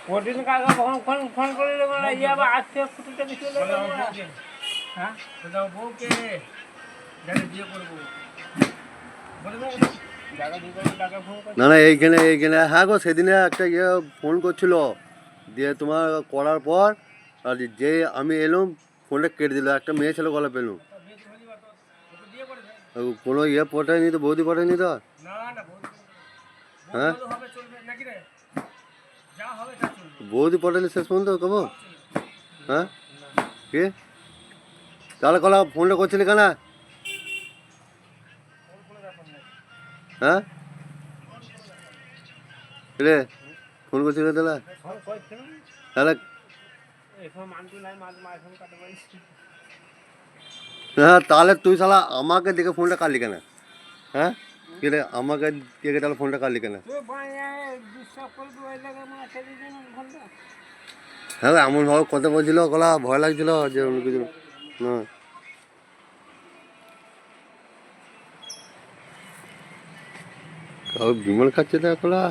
ওদিন কাকা phone phone করে মানে ইয়ে আবার আসছে ফুটুটা কিছু হ্যাঁ দাও বউকে জায়গা দিয়ে করবো বলে দাও জায়গা দিয়ে করবো টাকা ফোন করে না না এইখানে এইখানে হ্যাঁ গো সেদিনে একটা ইয়ে ফোন করছিল দিয়ে তোমার করার পর আর যে আমি এলাম ফোনটা কেটে দিল একটা মেয়ে ছেলে গলা পেলাম দিয়ে করে দেয় কোনো ইয়ে পটায়নি তো বৌদি পটায়নি তো না না বৌদি হ্যাঁ হবে চলবে নাকি রে যা হবে তা চলবে বৌদি পটায়নি শেষ পর্যন্ত কব হ্যাঁ কি তাহলে কলা ফোনটা করছিলি কেন হ্যাঁ রে ফোন করছিলি তাহলে তাহলে হ্যাঁ তাহলে তুই শালা আমাকে দেখে ফোনটা কাটলি কেন হ্যাঁ কি রে আমাকে দেখে তাহলে ফোনটা কাটলি কেন হ্যাঁ এমন ভাবে কথা বলছিল কলা ভয় লাগছিল যে অন্য কিছু না বিমল খাচ্ছে তো কলা